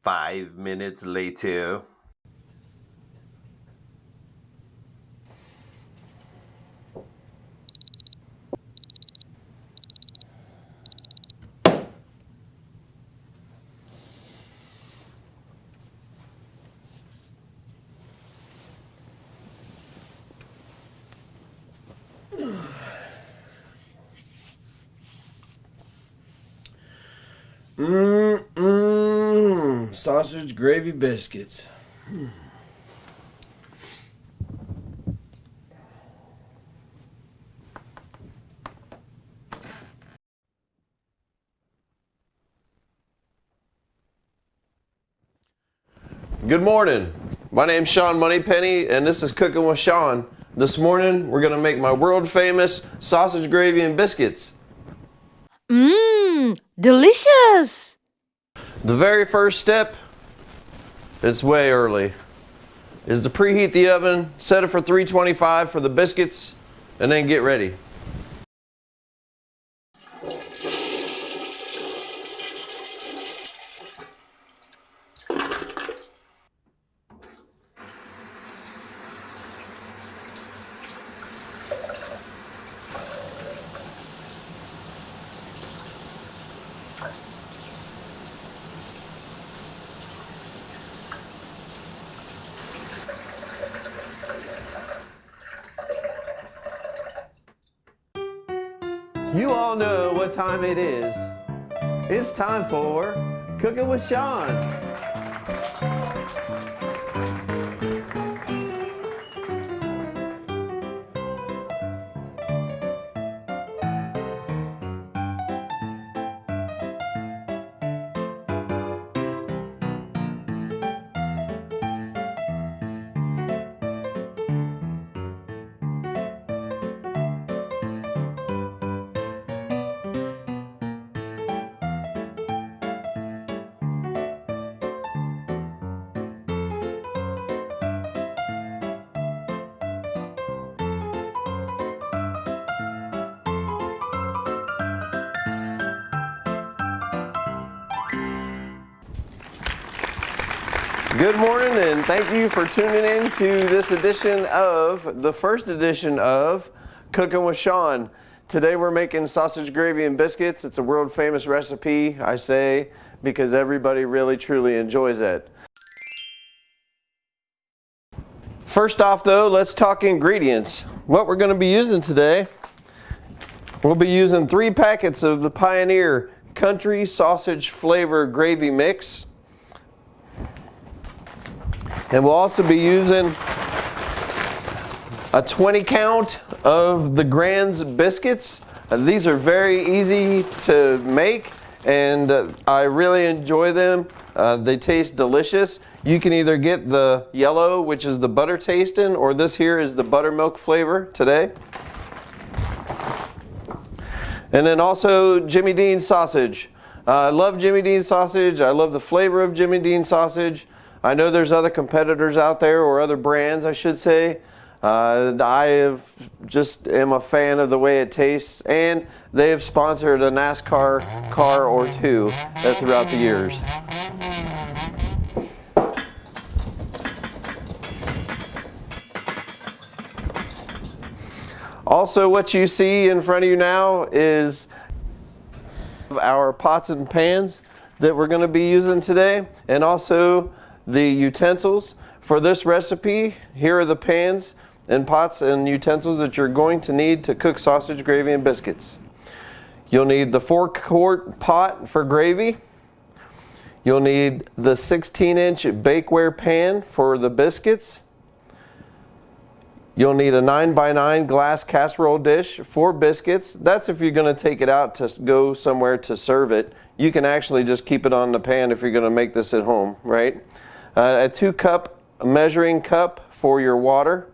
5 minutes later. Sausage gravy biscuits. Good morning. My name's Sean Moneypenny, and this is Cooking with Sean. This morning, we're gonna make my world famous sausage gravy and biscuits. Delicious! The very first step, it's way early, is to preheat the oven, set it for 325 for the biscuits, and then get ready. You all know what time it is. It's time for Cooking with Sean. Good morning, and thank you for tuning in to this edition of, the first edition of Cooking with Sean. Today we're making sausage gravy and biscuits. It's a world famous recipe, I say, because everybody really truly enjoys it. First off though, let's talk ingredients. What we're going to be using today, we'll be using 3 packets of the Pioneer Country Sausage Flavor Gravy Mix. And we'll also be using a 20 count of the Grand's biscuits. These are very easy to make, and I really enjoy them. They taste delicious. You can either get the yellow, which is the butter tasting, or this here is the buttermilk flavor today. And then also Jimmy Dean's sausage. I love Jimmy Dean's sausage. I love the flavor of Jimmy Dean's sausage. I know there's other competitors out there, or other brands I should say. I just am a fan of the way it tastes, and they have sponsored a NASCAR car or two throughout the years. Also, what you see in front of you now is our pots and pans that we're going to be using today, and also the utensils for this recipe. Here are the pans and pots and utensils that you're going to need to cook sausage gravy and biscuits. You'll need the 4-quart pot for gravy. You'll need the 16-inch bakeware pan for the biscuits. You'll need a 9x9 glass casserole dish for biscuits. That's if you're going to take it out to go somewhere to serve it. You can actually just keep it on the pan if you're going to make this at home, right? A 2-cup measuring cup for your water,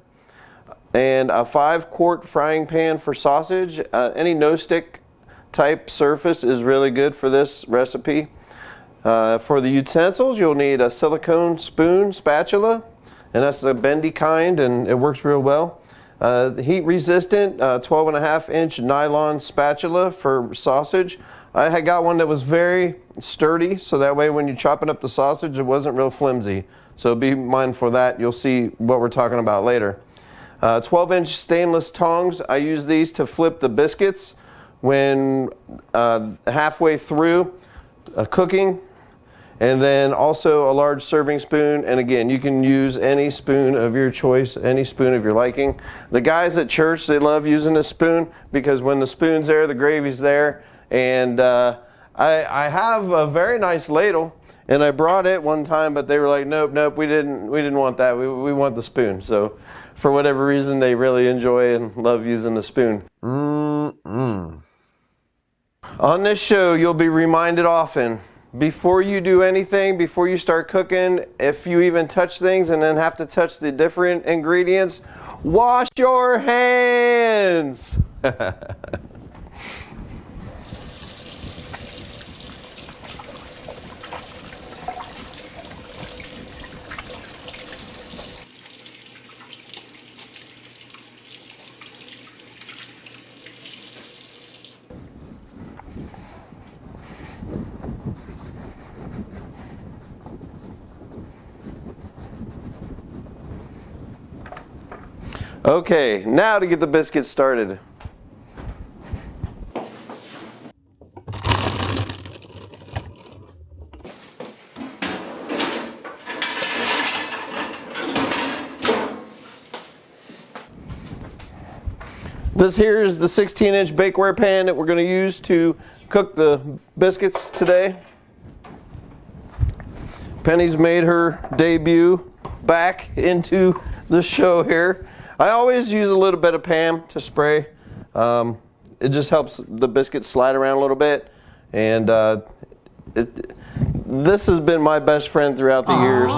and a 5-quart frying pan for sausage. Any no-stick type surface is really good for this recipe. For the utensils, you'll need a silicone spoon, spatula, and that's the bendy kind, and it works real well. Heat resistant 12.5-inch nylon spatula for sausage. I had got one that was very sturdy, so that way when you're chopping up the sausage, it wasn't real flimsy. So be mindful of that. You'll see what we're talking about later. 12-inch stainless tongs. I use these to flip the biscuits when halfway through cooking. And then also a large serving spoon. And again, you can use any spoon of your choice, any spoon of your liking. The guys at church, they love using this spoon because when the spoon's there, the gravy's there. And I have a very nice ladle, and I brought it one time, but they were like, nope, we didn't want that. We want the spoon. So for whatever reason, they really enjoy and love using the spoon. On this show, you'll be reminded often, before you do anything, before you start cooking, if you even touch things and then have to touch the different ingredients, wash your hands. Okay, now to get the biscuits started. This here is the 16-inch bakeware pan that we're going to use to cook the biscuits today. Penny's made her debut back into the show here. I always use a little bit of Pam to spray. It just helps the biscuits slide around a little bit. And this has been my best friend throughout the years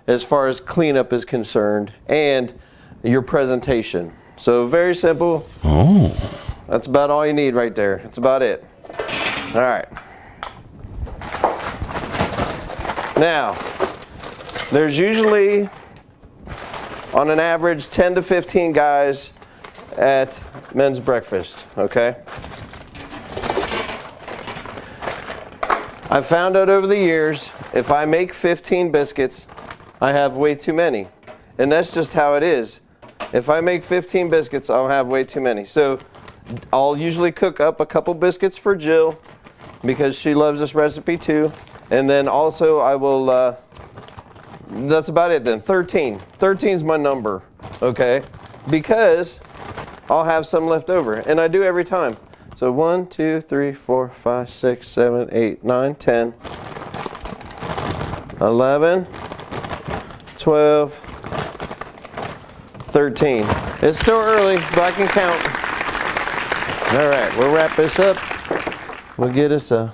as far as cleanup is concerned and your presentation. So very simple. That's about all you need right there. That's about it. All right. Now, there's usually, on an average, 10 to 15 guys at men's breakfast, okay? I've found out over the years, if I make 15 biscuits, I have way too many. And that's just how it is. If I make 15 biscuits, I'll have way too many. So I'll usually cook up a couple biscuits for Jill because she loves this recipe too. And then also I will, that's about it then, 13. 13 is my number, okay? Because I'll have some left over, and I do every time. So 1, 2, 3, 4, 5, 6, 7, 8, 9, 10, 11, 12, 13. It's still early, but I can count. All right, we'll wrap this up. We'll get us a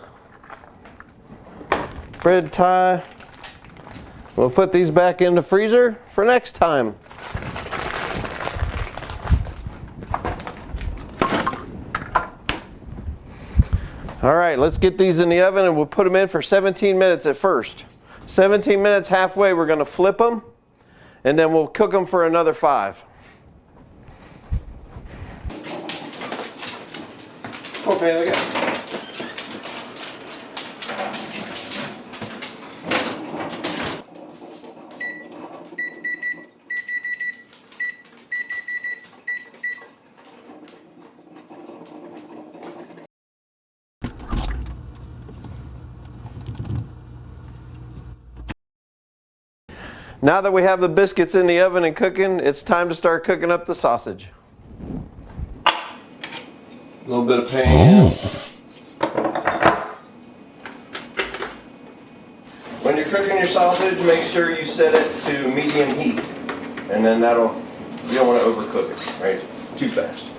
bread tie. We'll put these back in the freezer for next time. All right, let's get these in the oven and we'll put them in for 17 minutes at first. 17 minutes halfway, we're going to flip them and then we'll cook them for another 5. Okay, look at it. Now that we have the biscuits in the oven and cooking, it's time to start cooking up the sausage. A little bit of pan. When you're cooking your sausage, make sure you set it to medium heat. And then you don't want to overcook it, right? Too fast.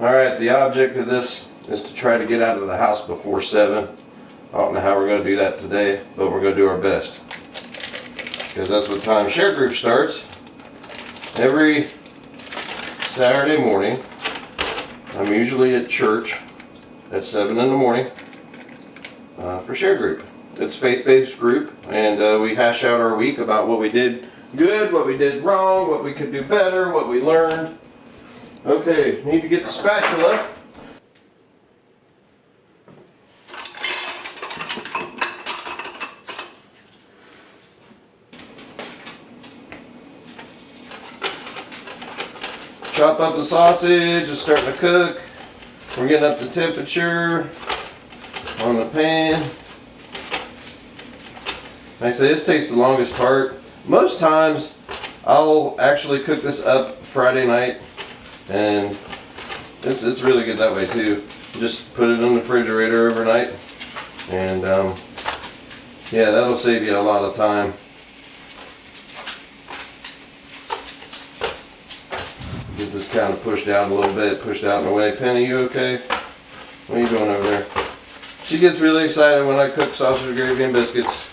Alright, the object of this is to try to get out of the house before 7. I don't know how we're going to do that today, but we're going to do our best. because that's what time share group starts. Every Saturday morning, I'm usually at church at 7 in the morning for share group. It's a faith-based group, and we hash out our week about what we did good, what we did wrong, what we could do better, what we learned. Okay, need to get the spatula. Chop up the sausage, it's starting to cook. We're getting up the temperature on the pan. Like I say, this takes the longest part. Most times I'll actually cook this up Friday night, and it's really good that way too. Just put it in the refrigerator overnight, and yeah, that'll save you a lot of time. Get this kind of pushed out a little bit, pushed out in the way. Penny, you okay? What are you doing over there? She gets really excited when I cook sausage gravy and biscuits.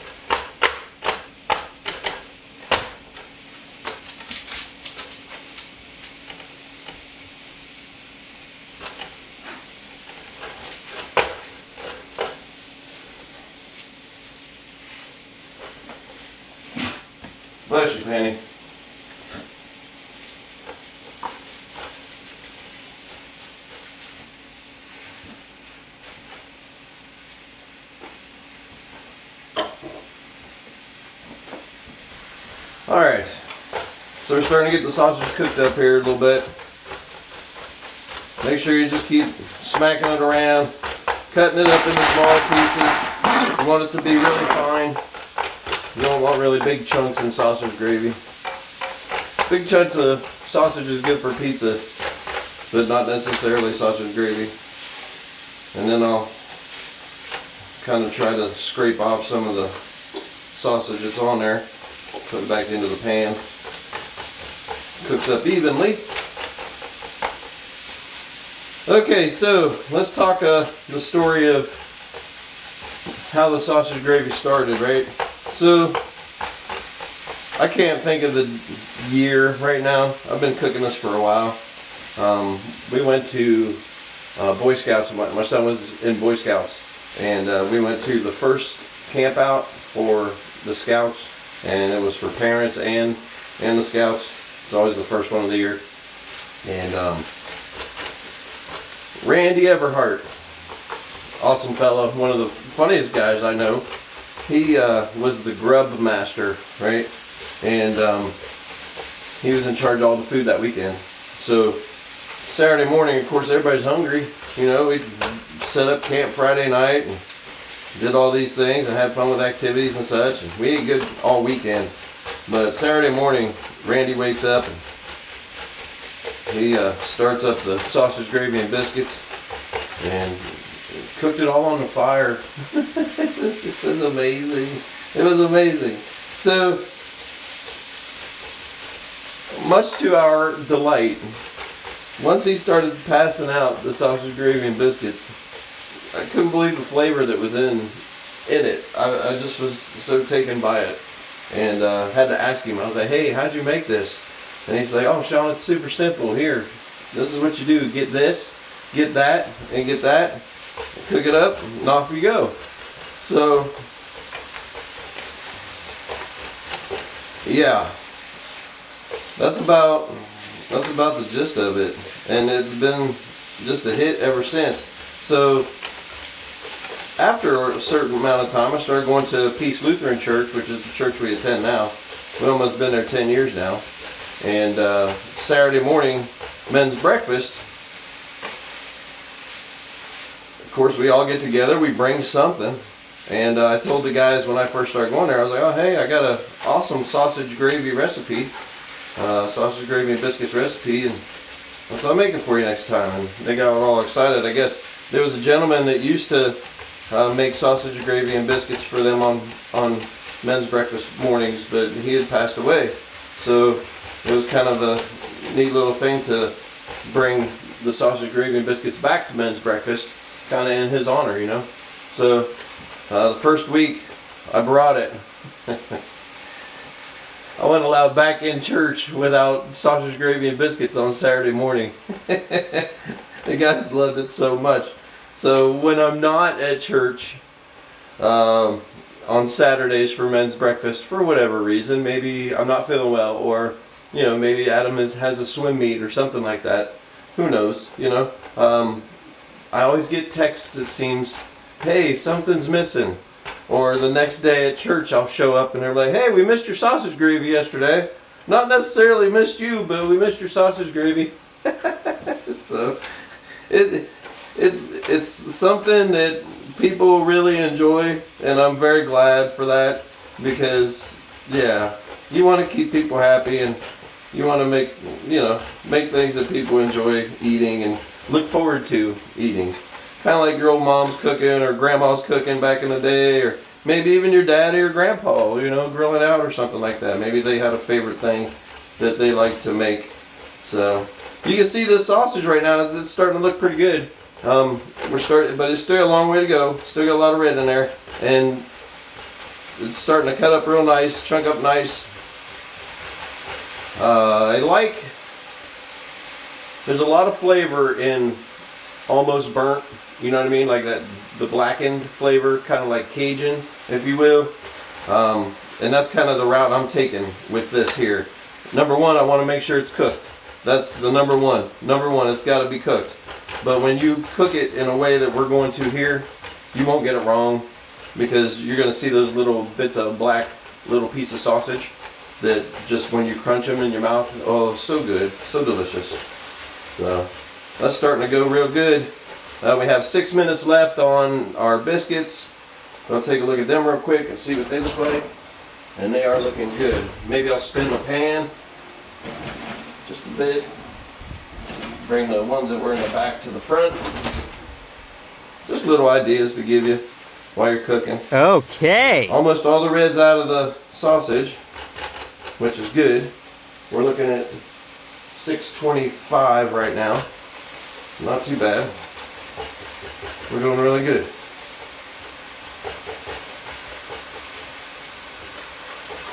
Bless you, Penny. Alright, so we're starting to get the sausage cooked up here a little bit. Make sure you just keep smacking it around, cutting it up into small pieces. You want it to be really fine. You don't want really big chunks in sausage gravy. Big chunks of sausage is good for pizza, but not necessarily sausage gravy. And then I'll kind of try to scrape off some of the sausage that's on there. Put it back into the pan. Cooks up evenly. Okay, so let's talk the story of how the sausage gravy started, right? So I can't think of the year right now. I've been cooking this for a while. We went to Boy Scouts. My son was in Boy Scouts, and we went to the first camp out for the Scouts. And it was for parents and the Scouts. It's always the first one of the year. And Randy Everhart, awesome fellow, one of the funniest guys I know. He was the grub master, right? And he was in charge of all the food that weekend. So Saturday morning, of course, everybody's hungry. You know, we set up camp Friday night and did all these things and had fun with activities and such, and we ate good all weekend. But Saturday morning, Randy wakes up and he starts up the sausage gravy and biscuits and cooked it all on the fire. It was amazing. It was amazing. So, much to our delight, once he started passing out the sausage gravy and biscuits, I couldn't believe the flavor that was in it. I just was so taken by it, and had to ask him. I was like, "Hey, how'd you make this?" And he's like, "Oh, Sean, it's super simple. Here, this is what you do: get this, get that, and get that. Cook it up, and off you go." So, yeah, that's about the gist of it, and it's been just a hit ever since. So, after a certain amount of time, I started going to Peace Lutheran Church, which is the church we attend now. We've almost been there 10 years now. And Saturday morning, men's breakfast. Of course, we all get together, we bring something. And I told the guys when I first started going there, I was like, "Oh, hey, I got an awesome sausage gravy recipe. Sausage gravy and biscuits recipe. And so I'll make it for you next time." And they got all excited. I guess there was a gentleman that used to make sausage gravy and biscuits for them on men's breakfast mornings, but he had passed away. So it was kind of a neat little thing to bring the sausage gravy and biscuits back to men's breakfast, kind of in his honor, you know. So the first week I brought it. I wasn't allowed back in church without sausage gravy and biscuits on Saturday morning. The guys loved it so much. So when I'm not at church on Saturdays for men's breakfast, for whatever reason, maybe I'm not feeling well, or maybe Adam has a swim meet or something like that. Who knows? I always get texts, it seems, hey, something's missing. Or the next day at church, I'll show up and they're like, hey, we missed your sausage gravy yesterday. Not necessarily missed you, but we missed your sausage gravy. So it's something that people really enjoy, and I'm very glad for that, because yeah, you want to keep people happy, and you want to make things that people enjoy eating and look forward to eating. Kind of like your old mom's cooking or grandma's cooking back in the day, or maybe even your daddy or grandpa, grilling out or something like that. Maybe they had a favorite thing that they like to make. So you can see this sausage right now, it's starting to look pretty good. But it's still a long way to go. Still got a lot of red in there, and it's starting to cut up real nice, chunk up nice. There's a lot of flavor in almost burnt, you know what I mean? Like that, the blackened flavor, kind of like Cajun, if you will. And that's kind of the route I'm taking with this here. Number one, I want to make sure it's cooked. That's the number one. Number one, it's got to be cooked. But when you cook it in a way that we're going to here, you won't get it wrong, because you're going to see those little bits of black little piece of sausage that just when you crunch them in your mouth, oh, so good, so delicious. So that's starting to go real good. We have 6 minutes left on our biscuits. I'll take a look at them real quick and see what they look like. And they are looking good. Maybe I'll spin the pan just a bit. Bring the ones that were in the back to the front. Just little ideas to give you while you're cooking. Okay. Almost all the red's out of the sausage, which is good. We're looking at 625 right now. It's not too bad. We're doing really good.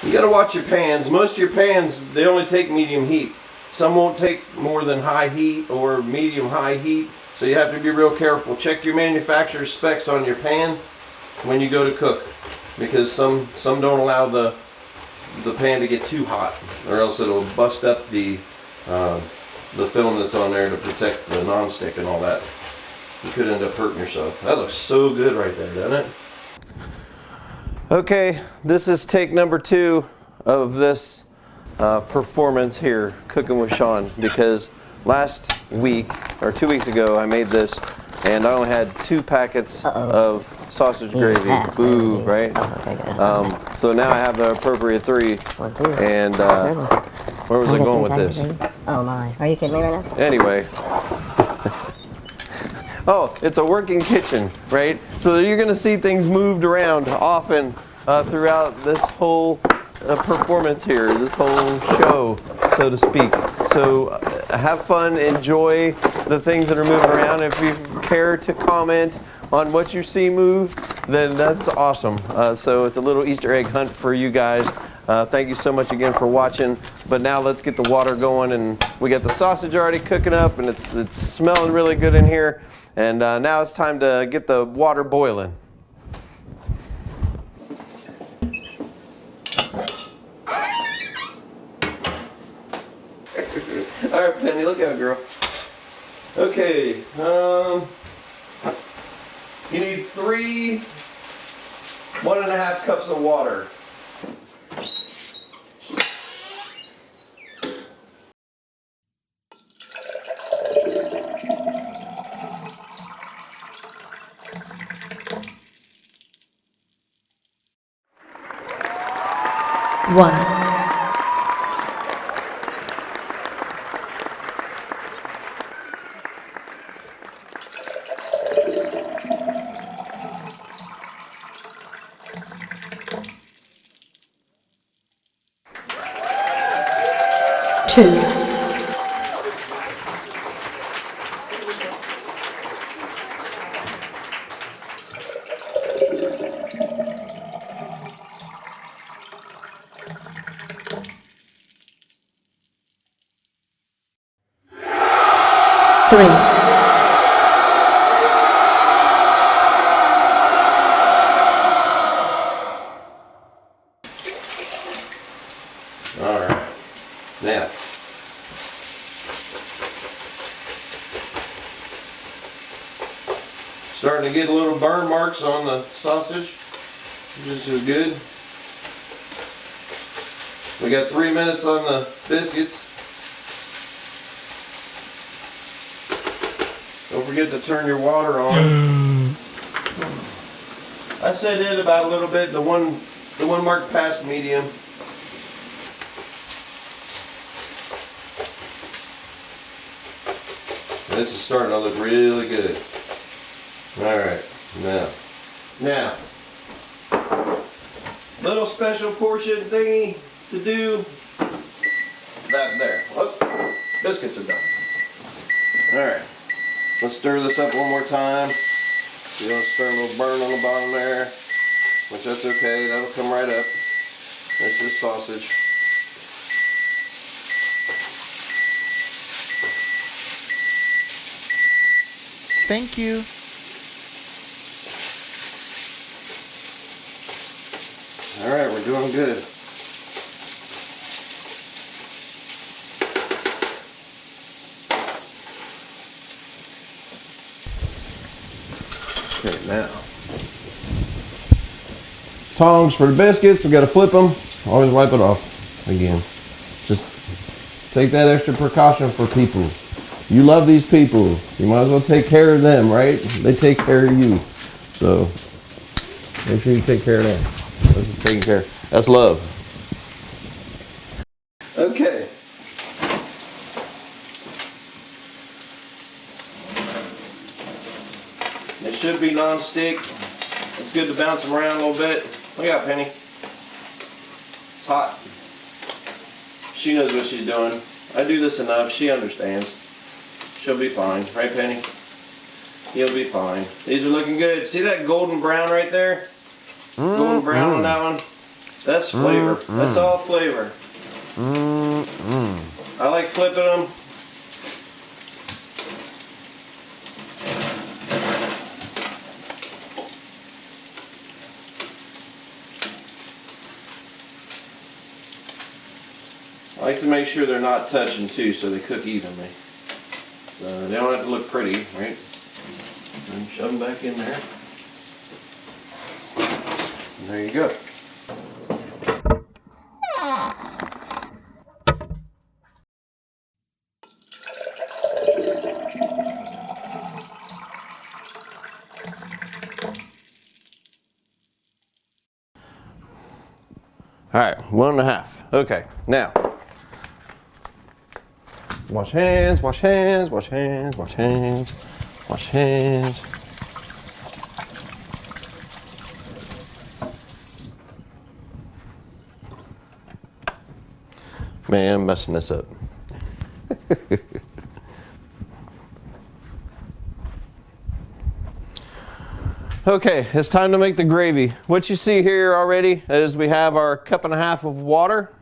You gotta watch your pans. Most of your pans, they only take medium heat. Some won't take more than high heat or medium high heat, so you have to be real careful. Check your manufacturer's specs on your pan when you go to cook, because some don't allow the pan to get too hot, or else it'll bust up the film that's on there to protect the non-stick and all that. You could end up hurting yourself. That looks so good right there, doesn't it? Okay, this is take number 2 of this performance here, cooking with Sean, because last week or 2 weeks ago I made this and I only had 2 packets of sausage gravy. Boo, right? So now I have the appropriate 3. And where was I going with this? Oh my, are you kidding me right now? Anyway. Oh, it's a working kitchen, right? So you're going to see things moved around often throughout this whole performance here, this whole show, so to speak. So have fun, enjoy the things that are moving around. If you care to comment on what you see move, then that's awesome. So it's a little Easter egg hunt for you guys. Thank you so much again for watching. But now let's get the water going, and we got the sausage already cooking up, and it's smelling really good in here. And now it's time to get the water boiling. All right, Penny, look out, girl. Okay, you need 3 1.5 cups of water. One. 2. to get a little burn marks on the sausage, which is good. We got 3 minutes on the biscuits. Don't forget to turn your water on. I set it about a little bit, the one marked past medium. This is starting to look really good. Alright, now, little special portion thingy to do. That there. Whoop, biscuits are done. Alright, let's stir this up one more time. You want to stir a little burn on the bottom there, which that's okay, that'll come right up. That's just sausage. Thank you. Alright, we're doing good. Okay, now. Tongs for the biscuits, we gotta flip them. Always wipe it off again. Just take that extra precaution for people. You love these people. You might as well take care of them, right? They take care of you. So, make sure you take care of them. This is taking care. That's love. Okay. It should be non-stick. It's good to bounce them around a little bit. Look out, Penny. It's hot. She knows what she's doing. I do this enough. She understands. She'll be fine. Right, Penny? You'll be fine. These are looking good. See that golden brown right there? Golden brown on that one? That's flavor. That's all flavor. I like flipping them. I like to make sure they're not touching too, so they cook evenly. They don't have to look pretty, right? And shove them back in there. And there you go. All right, 1.5. Okay, now. Wash hands, wash hands, wash hands, wash hands, wash hands. Man, I'm messing this up. Okay, it's time to make the gravy. What you see here already is we have our 1.5 cups of water,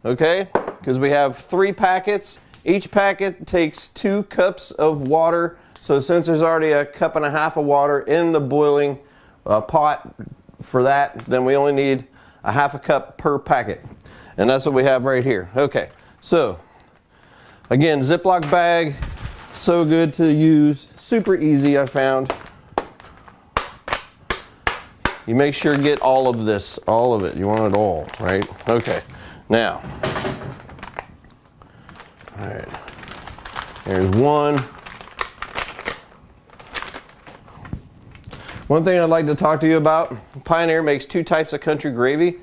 okay? Because we have 3 packets. Each packet takes 2 cups of water. So since there's already 1.5 cups of water in the boiling pot for that, then we only need 1/2 cup per packet. And that's what we have right here. Okay, so again, Ziploc bag, so good to use, super easy I found. You make sure you get all of this, all of it. You want it all, right? Okay, now, all right, there's one. One thing I'd like to talk to you about, Pioneer makes 2 types of country gravy.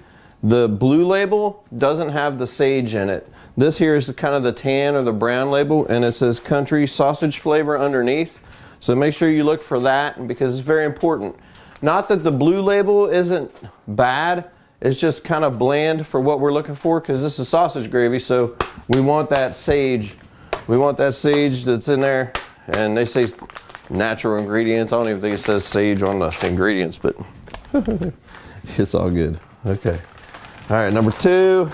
The blue label doesn't have the sage in it. This here is kind of the tan or the brown label, and it says country sausage flavor underneath. So make sure you look for that because it's very important. Not that the blue label isn't bad, it's just kind of bland for what we're looking for because this is sausage gravy, so we want that sage. We want that sage that's in there, and they say natural ingredients. I don't even think it says sage on the ingredients, but it's all good. Okay. All right, number 2.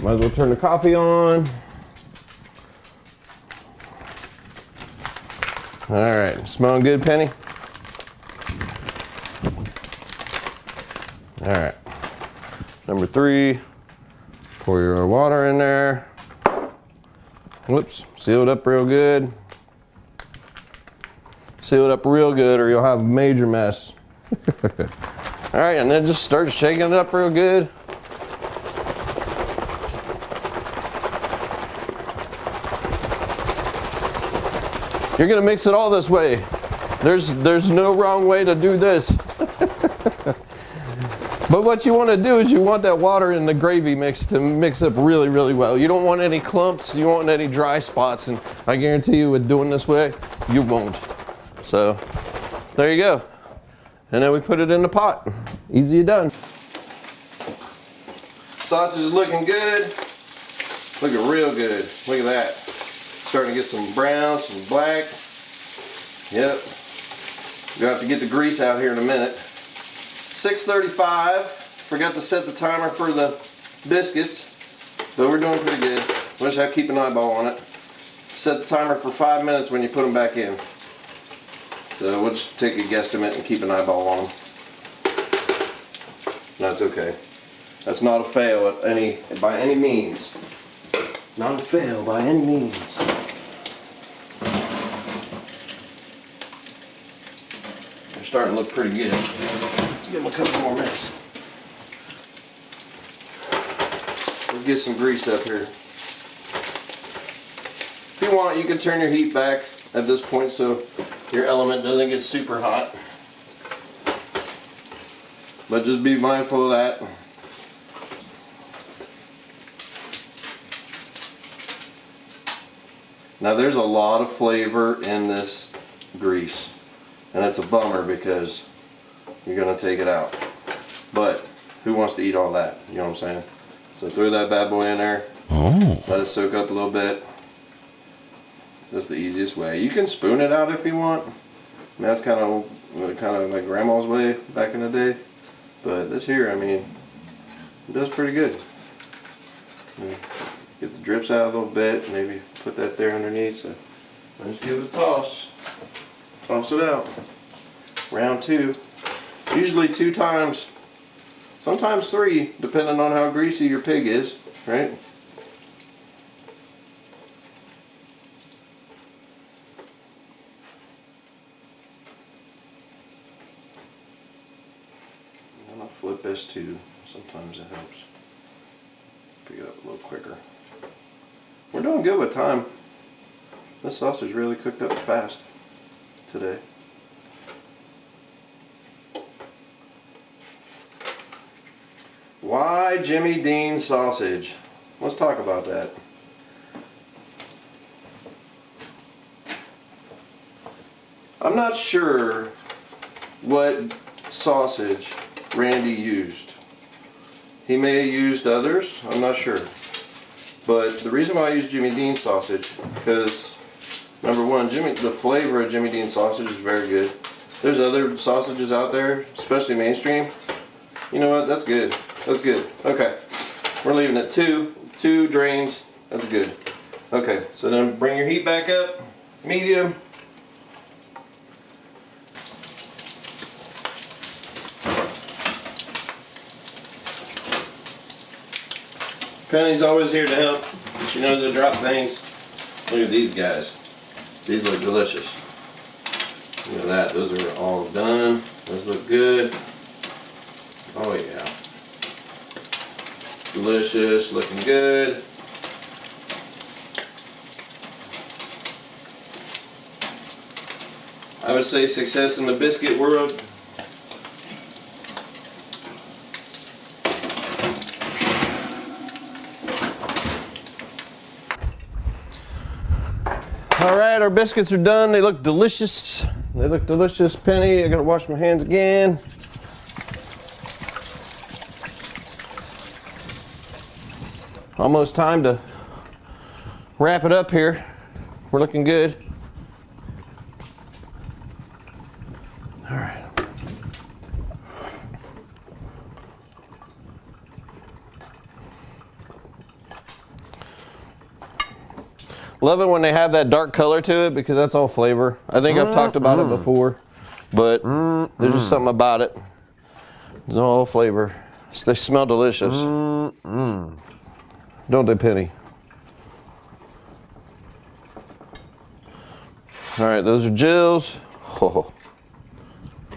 Might as well turn the coffee on. All right, smelling good, Penny? All right, number 3, Pour your water in there. Whoops, seal it up real good. Seal it up real good or you'll have a major mess. All right, and then just start shaking it up real good. You're gonna mix it all this way. There's no wrong way to do this. But what you want to do is you want that water and the gravy mix to mix up really, really well. You don't want any clumps, you don't want any dry spots, and I guarantee you with doing this way, you won't. So, there you go. And then we put it in the pot. Easy done. Sausage is looking good. Looking real good. Look at that. Starting to get some brown, some black. Yep. You'll have to get the grease out here in a minute. 6:35. Forgot to set the timer for the biscuits, but we're doing pretty good. We'll just have to keep an eyeball on it. Set the timer for 5 minutes when you put them back in. So we'll just take a guesstimate and keep an eyeball on them. That's okay. That's not a fail by any means. Not a fail by any means. They're starting to look pretty good. Let's give them a couple more minutes. Let's get some grease up here. If you want, you can turn your heat back at this point so your element doesn't get super hot. But just be mindful of that. Now there's a lot of flavor in this grease, and it's a bummer because you're gonna take it out. But who wants to eat all that? You know what I'm saying? So throw that bad boy in there. Oh. Let it soak up a little bit. That's the easiest way. You can spoon it out if you want. And that's kind of like grandma's way back in the day. But this here, I mean, it does pretty good. Get the drips out a little bit. Maybe put that there underneath. So just give it a toss. Toss it out. Round 2. Usually 2 times. Sometimes 3, depending on how greasy your pig is, right? And I'll flip this too. Sometimes it helps. Pick it up a little quicker. We're doing good with time. This sausage really cooked up fast today. Why Jimmy Dean sausage? Let's talk about that. I'm not sure what sausage Randy used. He may have used others, I'm not sure. But the reason why I use Jimmy Dean sausage, because number one, the flavor of Jimmy Dean sausage is very good. There's other sausages out there, especially mainstream. You know what, that's good. That's good. Okay, we're leaving it 2 drains. That's good. Okay, so then bring your heat back up, medium. Penny's always here to help. She knows to drop things. Look at these guys. These look delicious. Look at that. Those are all done. Those look good. Oh yeah. Delicious. Looking good. I would say success in the biscuit world. Alright, our biscuits are done. They look delicious. They look delicious. Penny, I gotta wash my hands again. Almost time to wrap it up here. We're looking good. Alright. Love it when they have that dark color to it because that's all flavor. I think I've talked about it before, but there's just something about it. It's all flavor. They smell delicious. don't they, Penny? All right, those are Jill's. Oh.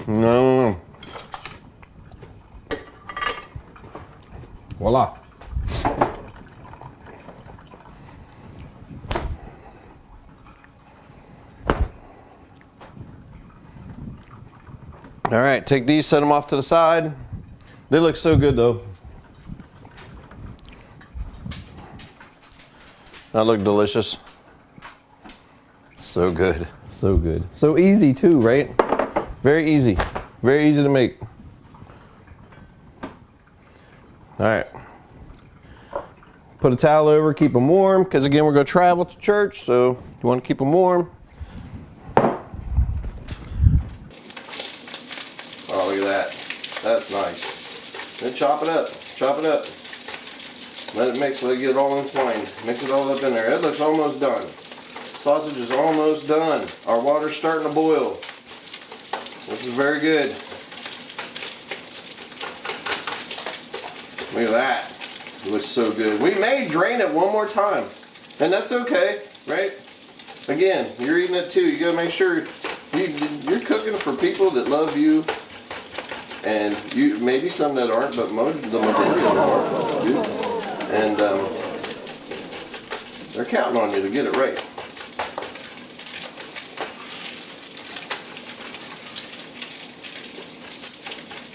No. Voila. All right, take these, set them off to the side. They look so good though. That look delicious. So good, so good. So easy too, right? Very easy to make. All right. Put a towel over, keep them warm, because again, we're going to travel to church, so you want to keep them warm. Oh, look at that. That's nice. Then chop it up. Chop it up. Let it mix, let it get all entwined. Mix it all up in there. It looks almost done. Sausage is almost done. Our water's starting to boil. This is very good. Look at that. It looks so good. We may drain it one more time. And that's okay, right? Again, you're eating it too. You gotta make sure you're cooking for people that love you. And you maybe some that aren't, but the majority of them are. Dude. And they're counting on you to get it right.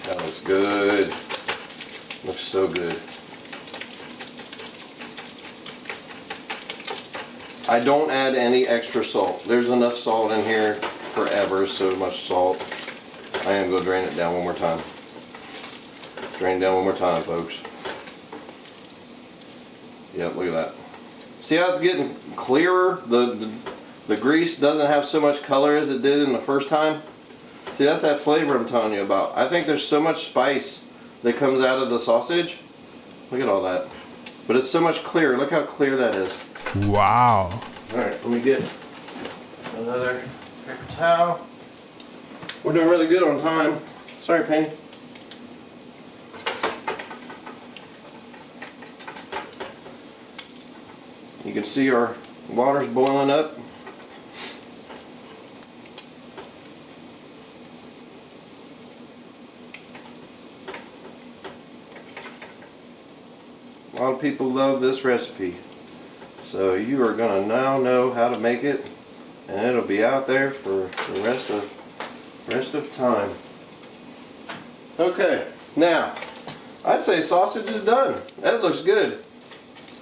That looks good. Looks so good. I don't add any extra salt. There's enough salt in here forever, so much salt. I am going to drain it down one more time. Drain it down one more time, folks. Yep, look at that. See how it's getting clearer? The grease doesn't have so much color as it did in the first time. See, that's that flavor I'm telling you about. I think there's so much spice that comes out of the sausage. Look at all that. But it's so much clearer. Look how clear that is. Wow. Alright, let me get another paper towel. We're doing really good on time. Sorry, Penny. You can see our water's boiling up. A lot of people love this recipe. So you are going to now know how to make it, and it'll be out there for the rest of time. Okay, now I'd say sausage is done. That looks good.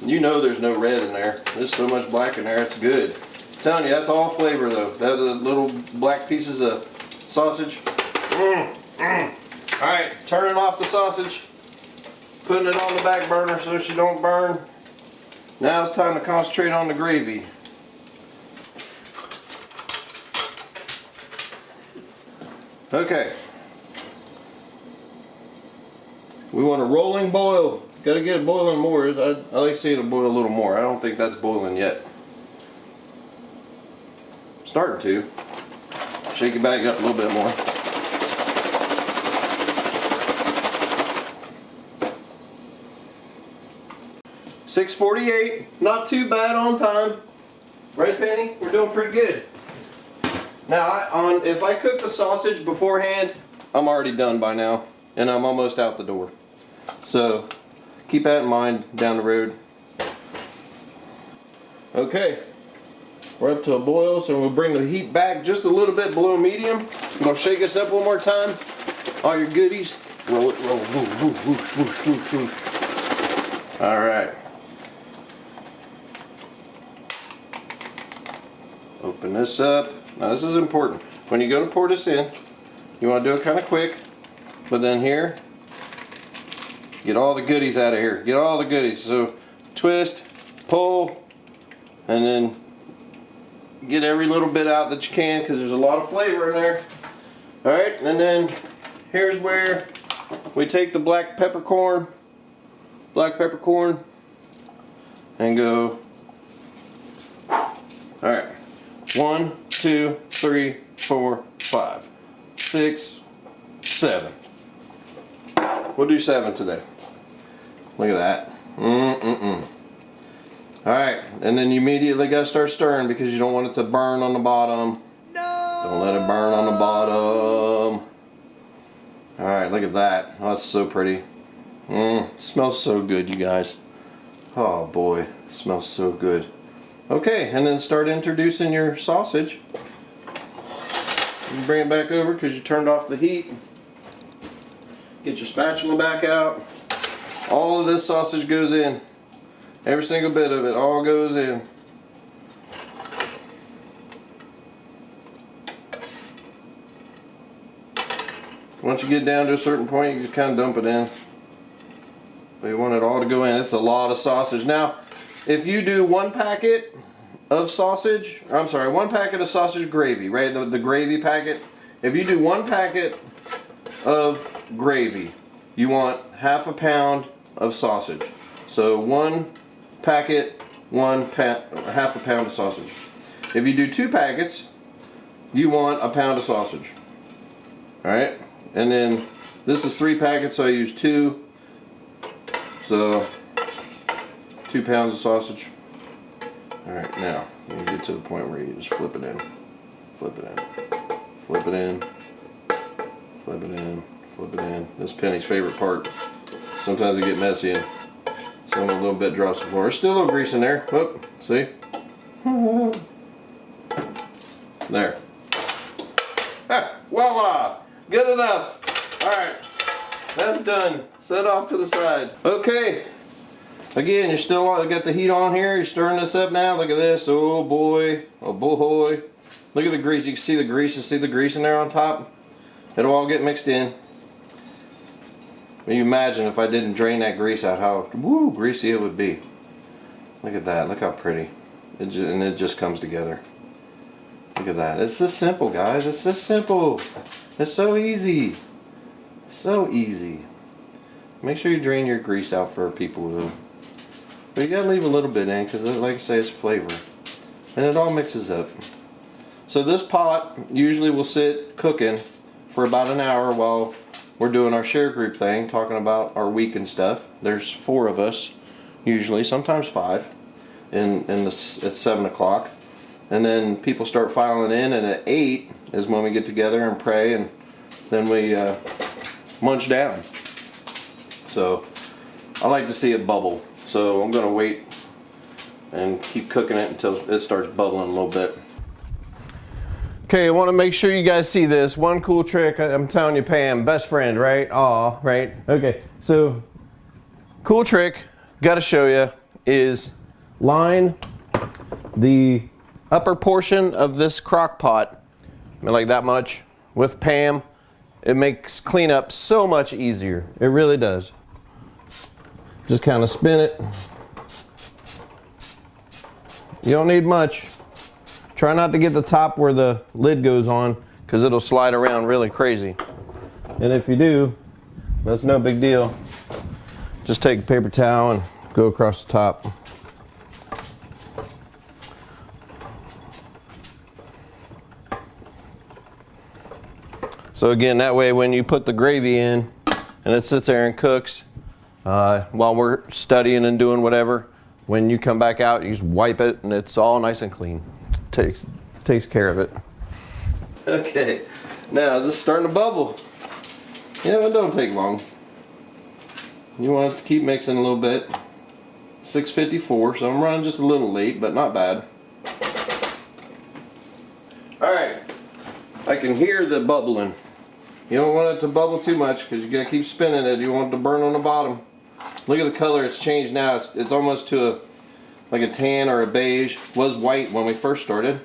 You know there's no red in there. There's so much black in there, it's good. I'm telling you, that's all flavor though. That little black pieces of sausage. Alright, turning off the sausage. Putting it on the back burner so she don't burn. Now it's time to concentrate on the gravy. Okay. We want a rolling boil. Got to get it boiling more. I like seeing it boil a little more. I don't think that's boiling yet. Starting to. Shake it back up a little bit more. $6:48. Not too bad on time. Right, Penny? We're doing pretty good. Now, if I cook the sausage beforehand, I'm already done by now. And I'm almost out the door. So, keep that in mind down the road. Okay. We're up to a boil, so we'll bring the heat back just a little bit below medium. I'm going to shake this up one more time. All your goodies. Roll it, roll, whoosh, whoosh, whoosh, whoosh, whoosh, whoosh. All right. Open this up. Now this is important. When you go to pour this in, you want to do it kind of quick. But then here, get all the goodies out of here. Get all the goodies. So twist, pull, and then get every little bit out that you can because there's a lot of flavor in there. Alright, and then here's where we take the black peppercorn, and go. Alright. 1, 2, 3, 4, 5, 6, 7. We'll do 7 today. Look at that. All right, and then you immediately got to start stirring because you don't want it to burn on the bottom. No! Don't let it burn on the bottom. All right, look at that. Oh, that's so pretty. Smells so good, you guys. Oh boy, it smells so good. Okay, and then start introducing your sausage. You bring it back over because you turned off the heat. Get your spatula back out. All of this sausage goes in. Every single bit of it all goes in. Once you get down to a certain point, you just kind of dump it in. But you want it all to go in. It's a lot of sausage. Now, if you do one packet of sausage, or I'm sorry, one packet of sausage gravy, right? The gravy packet. If you do one packet of gravy, you want half a pound of sausage. So one packet, half a pound of sausage. If you do two packets, you want a pound of sausage. All right, and then this is 3 packets, so I use 2. So 2 pounds of sausage. All right, now you get to the point where you just flip it in, flip it in, flip it in, flip it in, flip it in. This is Penny's favorite part. Sometimes it get messy and some a little bit drops the floor. There's still a little grease in there. Whoop, see? There. Ah, voila! Good enough. All right, that's done. Set off to the side. Okay. Again, you're still got the heat on here. You're stirring this up now. Look at this. Oh boy. Oh boy. Look at the grease. You can see the grease. You see the grease in there on top? It'll all get mixed in. You imagine if I didn't drain that grease out, how greasy it would be. Look at that. Look how pretty. And it just comes together. Look at that. It's just simple, guys. It's just simple. It's so easy. So easy. Make sure you drain your grease out for people though. But you gotta leave a little bit in because, like I say, it's flavor. And it all mixes up. So this pot usually will sit cooking for about an hour while we're doing our share group thing, talking about our week and stuff. There's 4 of us usually, sometimes 5, at 7 o'clock. And then people start filing in, and at 8 is when we get together and pray, and then we munch down. So I like to see it bubble. So I'm gonna wait and keep cooking it until it starts bubbling a little bit. Okay, I want to make sure you guys see this. One cool trick, I'm telling you, Pam, best friend, right? Aw, right? Okay, so cool trick, gotta show you, is line the upper portion of this crock pot, like that much, with Pam. It makes cleanup so much easier. It really does. Just kind of spin it. You don't need much. Try not to get the top where the lid goes on because it'll slide around really crazy. And if you do, that's no big deal. Just take a paper towel and go across the top. So again, that way when you put the gravy in and it sits there and cooks, while we're studying and doing whatever, when you come back out, you just wipe it and it's all nice and clean. Takes care of it. Okay, now this is starting to bubble. Yeah, it don't take long. You want to keep mixing a little bit. 6:54, so I'm running just a little late, but not bad. All right, I can hear the bubbling. You don't want it to bubble too much because you gotta keep spinning it. You want it to burn on the bottom. Look at the color, it's changed now. It's almost to like a tan or a beige. It was white when we first started,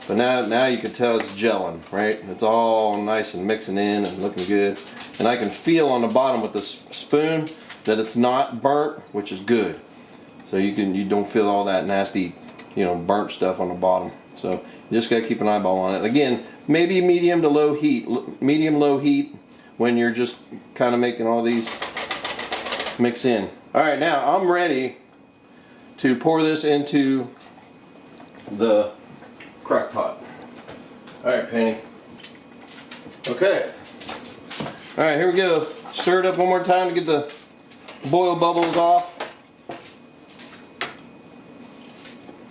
but now you can tell it's gelling, right? It's all nice and mixing in and looking good. And I can feel on the bottom with this spoon that it's not burnt, which is good. So you don't feel all that nasty, burnt stuff on the bottom. So you just gotta keep an eyeball on it. Again, maybe medium to low heat, low heat when you're just kind of making all these mix in. All right, now I'm ready to pour this into the crock pot. All right, Penny. Okay. All right, here we go. Stir it up one more time to get the boil bubbles off.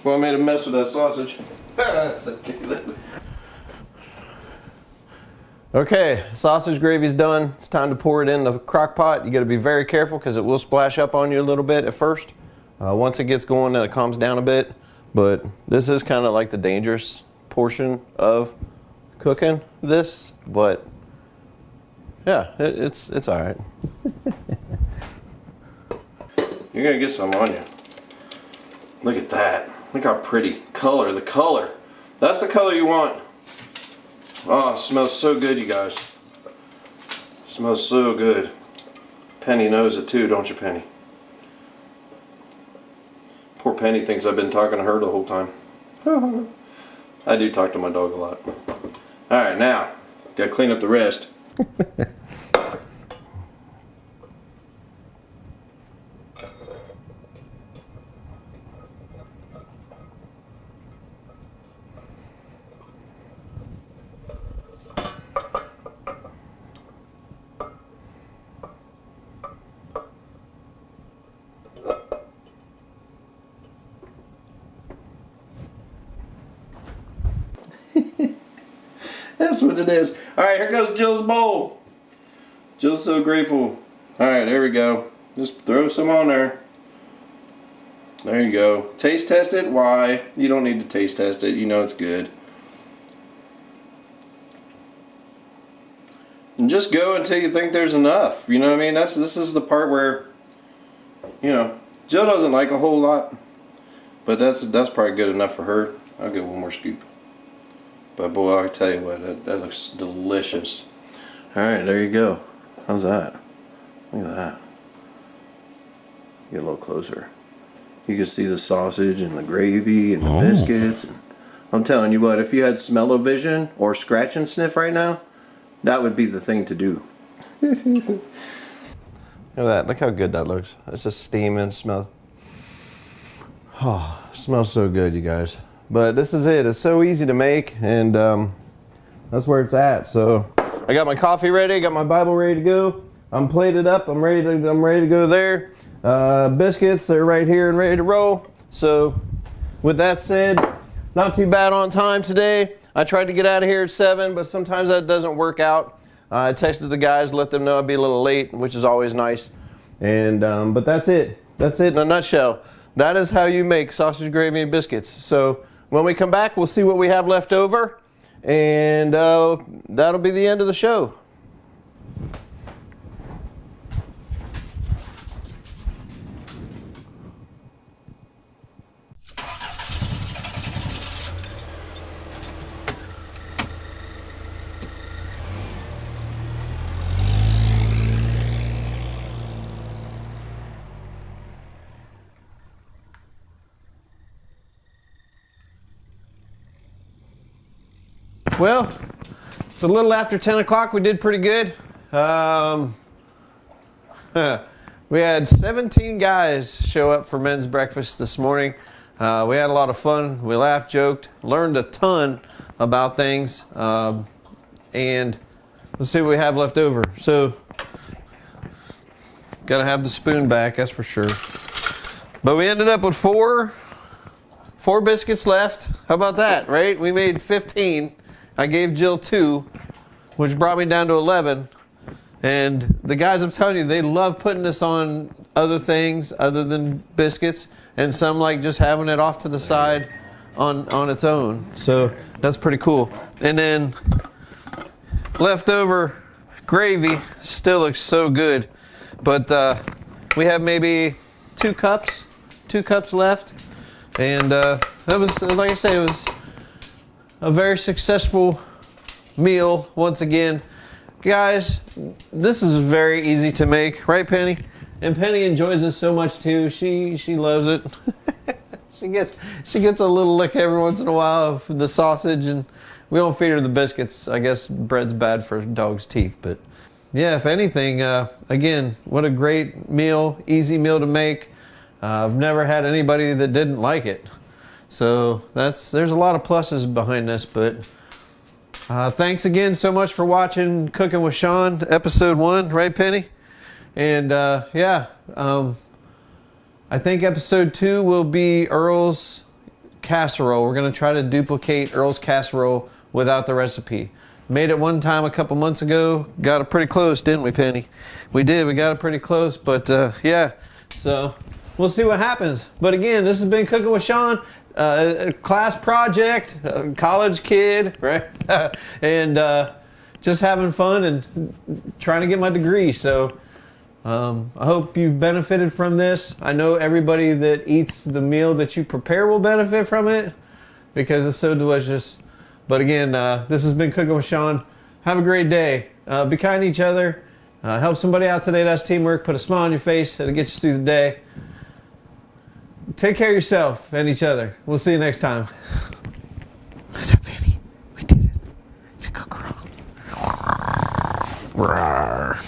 Want me to mess with that sausage? Okay, sausage gravy's done. It's time to pour it in the crock pot. You gotta be very careful because it will splash up on you a little bit at first. Once it gets going, then it calms down a bit. But this is kind of like the dangerous portion of cooking this. But yeah, it's all right. You're gonna get some on you. Look at that. Look how pretty. Color, the color. That's the color you want. Oh, it smells so good, you guys. It smells so good. Penny knows it too, don't you, Penny? Poor Penny thinks I've been talking to her the whole time. I do talk to my dog a lot. Alright, now, gotta clean up the rest. That's what it is. Alright, here goes Jill's bowl. Jill's so grateful. Alright, there we go. Just throw some on there. There you go. Taste test it? Why? You don't need to taste test it. You know it's good. And just go until you think there's enough. You know what I mean? This is the part where, you know, Jill doesn't like a whole lot. But that's probably good enough for her. I'll get one more scoop. But boy, I tell you what, that looks delicious. Alright, there you go. How's that? Look at that. Get a little closer. You can see the sausage and the gravy and the biscuits. And I'm telling you what, if you had smell-o-vision or scratch and sniff right now, that would be the thing to do. Look at that. Look how good that looks. It's just steaming, smell. Oh, it smells so good, you guys. But this is it. It's so easy to make, and that's where it's at. So I got my coffee ready, got my Bible ready to go. I'm plated up. I'm ready to go there. Biscuits, they're right here and ready to roll. So with that said, not too bad on time today. I tried to get out of here at 7, but sometimes that doesn't work out. I texted the guys, let them know I'd be a little late, which is always nice. And but that's it. That's it in a nutshell. That is how you make sausage gravy and biscuits. So when we come back, we'll see what we have left over, and that'll be the end of the show. Well, it's a little after 10 o'clock. We did pretty good. We had 17 guys show up for men's breakfast this morning. We had a lot of fun. We laughed, joked, learned a ton about things. And let's see what we have left over. So, gotta have the spoon back, that's for sure. But we ended up with four biscuits left. How about that, right? We made 15. I gave Jill 2, which brought me down to 11. And the guys, I'm telling you, they love putting this on other things other than biscuits. And some like just having it off to the side on its own. So that's pretty cool. And then leftover gravy still looks so good. But we have maybe 2 cups left. And that was, like I say, it was a very successful meal once again. Guys, this is very easy to make, right, Penny? And Penny enjoys this so much too. She loves it. she gets a little lick every once in a while of the sausage, and we don't feed her the biscuits. I guess bread's bad for dog's teeth, but yeah, if anything, again, what a great meal, easy meal to make. I've never had anybody that didn't like it. So there's a lot of pluses behind this, but thanks again so much for watching Cooking with Sean, episode 1, right, Penny? And I think episode 2 will be Earl's casserole. We're going to try to duplicate Earl's casserole without the recipe. Made it one time a couple months ago. Got it pretty close, didn't we, Penny? We did. We got it pretty close, but yeah. So we'll see what happens. But again, this has been Cooking with Sean. A class project, a college kid, right? And just having fun and trying to get my degree. So I hope you've benefited from this. I know everybody that eats the meal that you prepare will benefit from it because it's so delicious. But again, this has been Cooking with Sean. Have a great day. Be kind to each other. Help somebody out today. That's teamwork. Put a smile on your face. It'll get you through the day. Take care of yourself and each other. We'll see you next time. What's up, Fanny? We did it. It's a good girl. Rawr.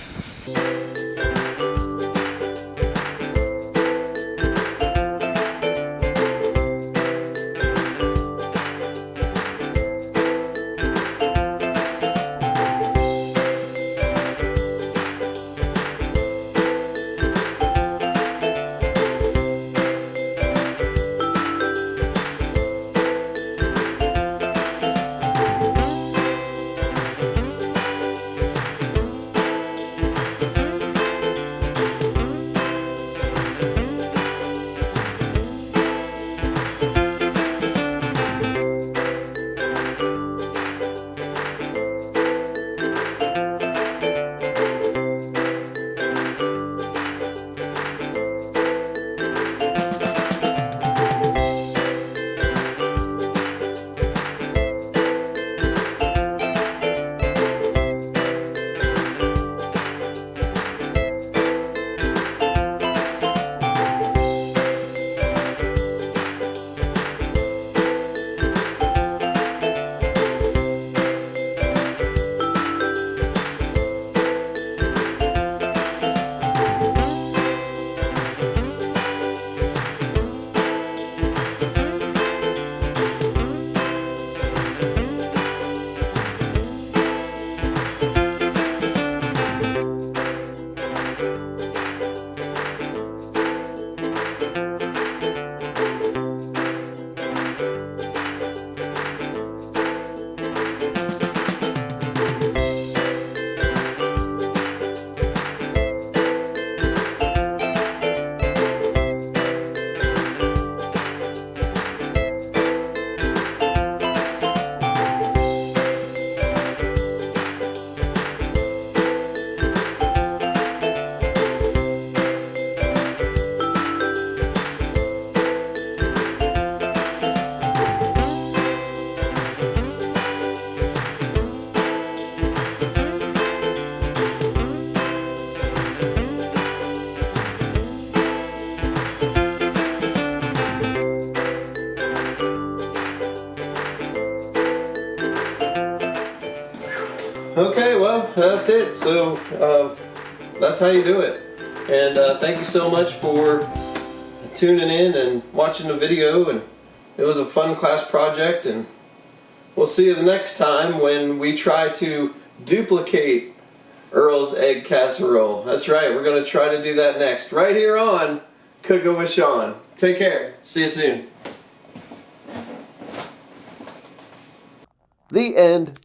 Okay, well, that's it. So that's how you do it. And thank you so much for tuning in and watching the video. And it was a fun class project. And we'll see you the next time when we try to duplicate Earl's egg casserole. That's right, we're going to try to do that next. Right here on Cooking with Sean. Take care. See you soon. The end.